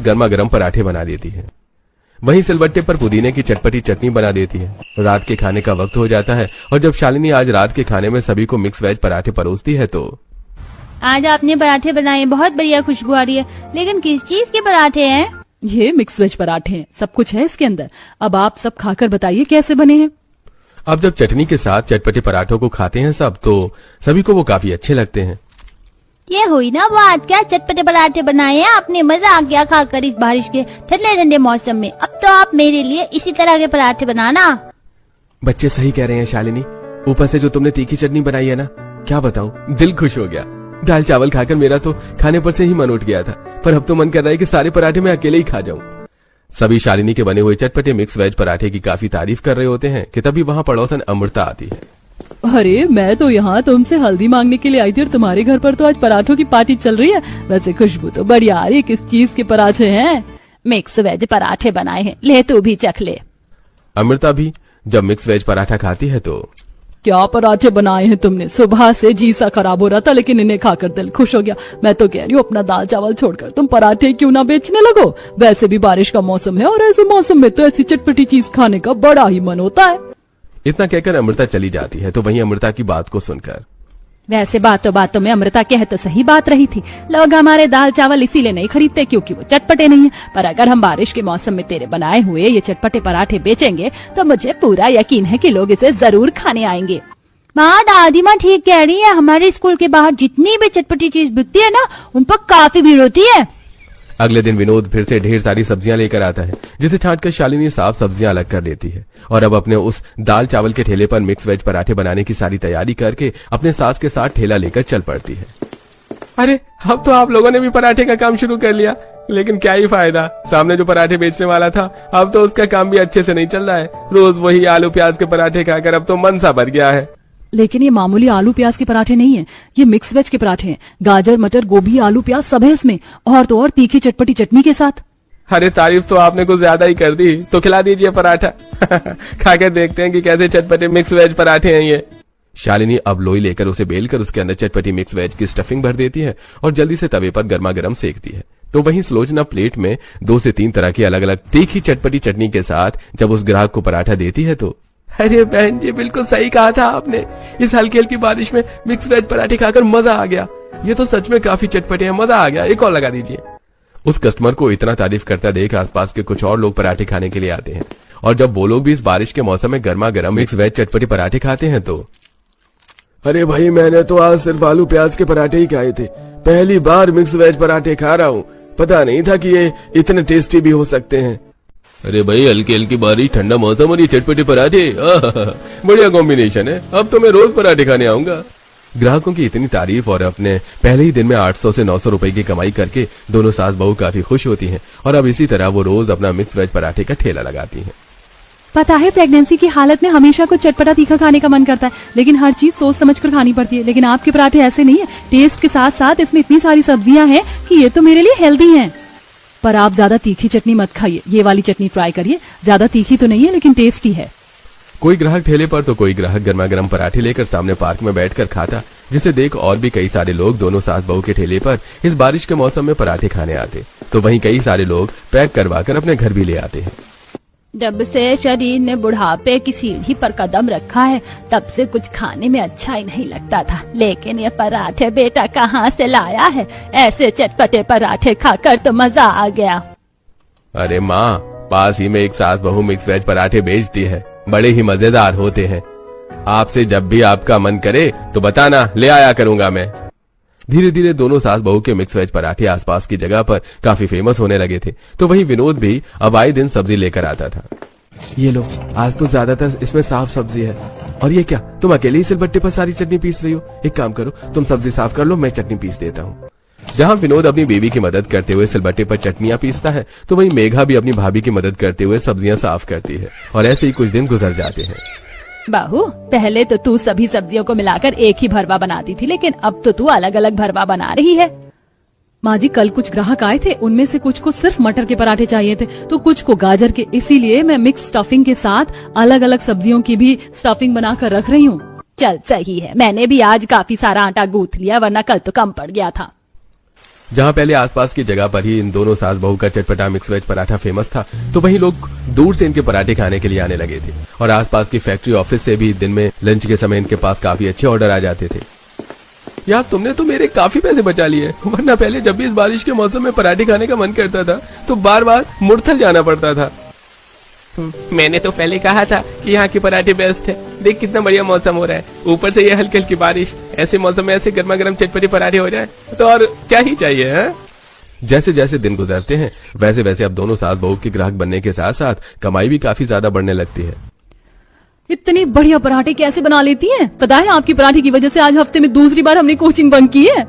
गर्मा गर्म पराठे बना देती है। वहीं सिलबट्टे पर पुदीने की चटपटी चटनी बना देती है। रात के खाने का वक्त हो जाता है और जब शालिनी आज रात के खाने में सभी को मिक्स वेज पराठे परोसती है तो आज आपने पराठे बनाए, बहुत बढ़िया खुशबू आ रही है, लेकिन किस चीज के पराठे हैं? ये मिक्स वेज पराठे हैं, सब कुछ है इसके अंदर। अब आप सब खाकर बताइए कैसे बने हैं। अब जब चटनी के साथ चटपटे पराठों को खाते हैं सब तो सभी को वो काफी अच्छे लगते हैं। ये हुई ना बात, क्या चटपटे पराठे बनाए हैं आपने, मजा आ गया खाकर इस बारिश के ठंडे ठंडे मौसम में। अब तो आप मेरे लिए इसी तरह के पराठे बनाना। बच्चे सही कह रहे हैं शालिनी, ऊपर से जो तुमने तीखी चटनी बनाई है ना, क्या बताऊं, दिल खुश हो गया। दाल चावल खाकर मेरा तो खाने पर से ही मन उठ गया था, पर अब तो मन कर रहा है कि सारे पराठे मैं अकेले ही खा जाऊं। सभी शालिनी के बने हुए चटपटे मिक्स वेज पराठे की काफी तारीफ कर रहे होते हैं कि तभी वहां पड़ोसन अमृता आती है। अरे मैं तो यहाँ तुमसे हल्दी मांगने के लिए आई थी और तुम्हारे घर पर तो आज पराठों की पार्टी चल रही है। वैसे खुशबू तो बढ़िया आ रही है, किस चीज के पराठे हैं? मिक्स वेज पराठे बनाए हैं, ले तू भी चख ले। अमृता भी जब मिक्स वेज पराठा खाती है तो क्या पराठे बनाए हैं तुमने? सुबह से जी सा खराब हो रहा था लेकिन इन्हें खाकर दिल खुश हो गया। मैं तो कह रही हूँ अपना दाल चावल छोड़कर तुम पराठे क्यों ना बेचने लगो। वैसे भी बारिश का मौसम है और ऐसे मौसम में तो ऐसी चटपटी चीज खाने का बड़ा ही मन होता है। इतना कहकर अमृता चली जाती है तो वहीं अमृता की बात को सुनकर वैसे बातों में अमृता कह तो सही बात रही थी। लोग हमारे दाल चावल इसीलिए नहीं खरीदते क्योंकि वो चटपटे नहीं है, पर अगर हम बारिश के मौसम में तेरे बनाए हुए ये चटपटे पराठे बेचेंगे तो मुझे पूरा यकीन है कि लोग इसे जरूर खाने आएंगे। माँ, दादी माँ ठीक कह रही है, हमारे स्कूल के बाहर जितनी भी चटपटी चीज बिकती है ना, उन पर काफी भीड़ होती है। अगले दिन विनोद फिर से ढेर सारी सब्जियां लेकर आता है, जिसे छांटकर शालिनी साफ सब्जियां अलग कर लेती है और अब अपने उस दाल चावल के ठेले पर मिक्स वेज पराठे बनाने की सारी तैयारी करके अपने सास के साथ ठेला लेकर चल पड़ती है। अरे अब तो आप लोगों ने भी पराठे का काम शुरू कर लिया, लेकिन क्या ही फायदा, सामने जो पराठे बेचने वाला था अब तो उसका काम भी अच्छे से नहीं चल रहा है। रोज वही आलू प्याज के पराठे खाकर अब तो मन सा भर गया है। लेकिन ये मामूली आलू प्याज के पराठे नहीं है, ये मिक्स वेज के पराठे हैं। गाजर मटर गोभी आलू प्याज सब है इसमें, और तो और तीखी चटपटी चटनी के साथ। अरे तारीफ तो आपने कुछ ज्यादा ही कर दी, तो खिला दीजिए पराठा। खाकर देखते हैं कि कैसे चटपटे मिक्स वेज पराठे हैं ये। शालिनी अब लोई लेकर उसे बेलकर उसके अंदर चटपटी मिक्स वेज की स्टफिंग भर देती है और जल्दी से तवे पर गर्मा गर्म सेकती है। तो वहीं सुलोचना प्लेट में 2 से 3 तरह की अलग अलग तीखी चटपटी चटनी के साथ जब उस ग्राहक को पराठा देती है तो अरे बहन जी, बिल्कुल सही कहा था आपने, इस हल्की हल्की बारिश में मिक्स वेज पराठे खाकर मजा आ गया। ये तो सच में काफी चटपटे हैं, मजा आ गया, एक और लगा दीजिए। उस कस्टमर को इतना तारीफ करता देख आसपास के कुछ और लोग पराठे खाने के लिए आते हैं और जब वो लोग भी इस बारिश के मौसम में गर्मा गर्म मिक्स वेज चटपटे पराठे खाते हैं तो अरे भाई, मैंने तो आज सिर्फ आलू प्याज के पराठे ही खाए थे, पहली बार मिक्स वेज पराठे खा रहा हूँ, पता नहीं था कि ये इतने टेस्टी भी हो सकते हैं। अरे भाई, हल्की हल्की बारिश, ठंडा मौसम और ये चटपटे पराठे, बढ़िया कॉम्बिनेशन है, अब तो मैं रोज पराठे खाने आऊंगा। ग्राहकों की इतनी तारीफ और अपने पहले ही दिन में 800 से 900 रुपए की कमाई करके दोनों सास बहू काफी खुश होती हैं और अब इसी तरह वो रोज अपना मिक्स वेज पराठे का ठेला लगाती हैं। पता है, प्रेगनेंसी की हालत में हमेशा कुछ चटपटा तीखा खाने का मन करता है, लेकिन हर चीज सोच समझ कर खानी पड़ती है। लेकिन आपके पराठे ऐसे नहीं है, टेस्ट के साथ साथ इसमें इतनी सारी सब्जियां हैं कि ये तो मेरे लिए हेल्दी हैं। पर आप ज्यादा तीखी चटनी मत खाइए, ये वाली चटनी ट्राई करिए, ज्यादा तीखी तो नहीं है लेकिन टेस्टी है। कोई ग्राहक ठेले पर तो कोई ग्राहक गर्मा गर्म पराठे लेकर सामने पार्क में बैठकर खाता, जिसे देख और भी कई सारे लोग दोनों सास बहू के ठेले पर इस बारिश के मौसम में पराठे खाने आते, तो वहीं कई सारे लोग पैक करवाकर अपने घर भी ले आते हैं। जब से शरीर ने बुढ़ापे की सीढ़ी पर कदम रखा है तब से कुछ खाने में अच्छा ही नहीं लगता था, लेकिन ये पराठे बेटा कहाँ से लाया है? ऐसे चटपटे पराठे खाकर तो मजा आ गया। अरे माँ, पास ही में एक सास बहू मिक्स वेज पराठे बेचती है, बड़े ही मजेदार होते हैं, आपसे जब भी आपका मन करे तो बताना, ले आया करूंगा मैं। धीरे धीरे दोनों सास बहू के मिक्स वेज पराठे आसपास की जगह पर काफी फेमस होने लगे थे, तो वहीं विनोद भी अब आए दिन सब्जी लेकर आता था। ये लो, आज तो ज्यादातर इसमें साफ सब्जी है। और ये क्या, तुम अकेले ही सिलबट्टे पर सारी चटनी पीस रही हो? एक काम करो, तुम सब्जी साफ कर लो, मैं चटनी पीस देता हूँ। जहाँ विनोद अपनी बीवी की मदद करते हुए सिलबट्टे पर चटनियां पीसता है, तो वहीं मेघा भी अपनी भाभी की मदद करते हुए सब्जियां साफ करती है और ऐसे ही कुछ दिन गुजर जाते हैं। बाहू, पहले तो तू सभी सब्जियों को मिलाकर एक ही भरवा बनाती थी, लेकिन अब तो तू अलग अलग भरवा बना रही है। माँ जी, कल कुछ ग्राहक आए थे, उनमें से कुछ को सिर्फ मटर के पराठे चाहिए थे तो कुछ को गाजर के, इसीलिए मैं मिक्स स्टफिंग के साथ अलग अलग सब्जियों की भी स्टफिंग बनाकर रख रही हूँ। चल सही है, मैंने भी आज काफी सारा आटा गूंथ लिया, वरना कल तो कम पड़ गया था। जहां पहले आसपास की जगह पर ही इन दोनों सास बहू का चटपटा मिक्स वेज पराठा फेमस था, तो वहीं लोग दूर से इनके पराठे खाने के लिए आने लगे थे और आसपास की फैक्ट्री ऑफिस से भी दिन में लंच के समय इनके पास काफी अच्छे ऑर्डर आ जाते थे। यार तुमने तो मेरे काफी पैसे बचा लिए, वरना पहले जब भी इस बारिश के मौसम में पराठे खाने का मन करता था तो बार बार मुड़थल जाना पड़ता था। मैंने तो पहले कहा था कि यहाँ के पराठे बेस्ट है। देख कितना बढ़िया मौसम हो रहा है, ऊपर से ये हल्की हल्की बारिश, ऐसे मौसम में ऐसे गर्मा गर्म चटपटे पराठे हो जाए तो और क्या ही चाहिए है? जैसे जैसे दिन गुजरते हैं वैसे वैसे अब दोनों सास बहू के ग्राहक बनने के साथ साथ कमाई भी काफी ज्यादा बढ़ने लगती है। इतनी बढ़िया पराठे कैसे बना लेती हैं? पता है आपकी पराठे की वजह से आज हफ्ते में दूसरी बार हमने कोचिंग बंक की है।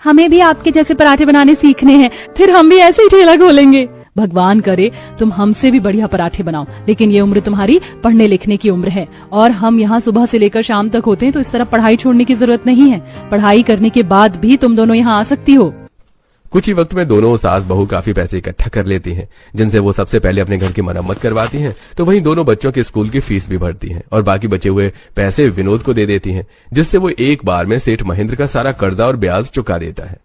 हमें भी आपके जैसे पराठे बनाने सीखने हैं, फिर हम भी ऐसे ही ठेला खोलेंगे। भगवान करे तुम हमसे भी बढ़िया पराठे बनाओ, लेकिन ये उम्र तुम्हारी पढ़ने लिखने की उम्र है और हम यहाँ सुबह से लेकर शाम तक होते हैं, तो इस तरह पढ़ाई छोड़ने की जरूरत नहीं है। पढ़ाई करने के बाद भी तुम दोनों यहाँ आ सकती हो। कुछ ही वक्त में दोनों सास बहू काफी पैसे इकट्ठा कर लेती हैं, जिनसे वो सबसे पहले अपने घर की मरम्मत करवाती हैं, तो वहीं दोनों बच्चों के स्कूल की फीस भी भरती हैं और बाकी बचे हुए पैसे विनोद को दे देती हैं, जिससे वो एक बार में सेठ महेंद्र का सारा कर्जा और ब्याज चुका देता है।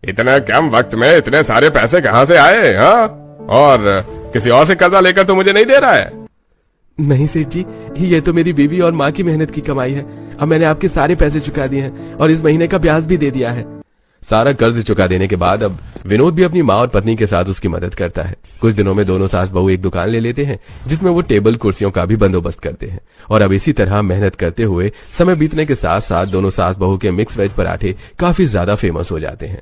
इतने कम वक्त में इतने सारे पैसे कहाँ से आए? हाँ, और किसी और से कर्जा लेकर तो मुझे नहीं दे रहा है? नहीं सेठ जी, ये तो मेरी बीवी और माँ की मेहनत की कमाई है। अब मैंने आपके सारे पैसे चुका दिए हैं और इस महीने का ब्याज भी दे दिया है। सारा कर्ज चुका देने के बाद अब विनोद भी अपनी माँ और पत्नी के साथ उसकी मदद करता है। कुछ दिनों में दोनों सास बहू एक दुकान ले लेते हैं, जिसमें वो टेबल कुर्सियों का भी बंदोबस्त करते हैं और अब इसी तरह मेहनत करते हुए समय बीतने के साथ साथ दोनों सास बहू के मिक्स वेज पराठे काफी ज्यादा फेमस हो जाते हैं।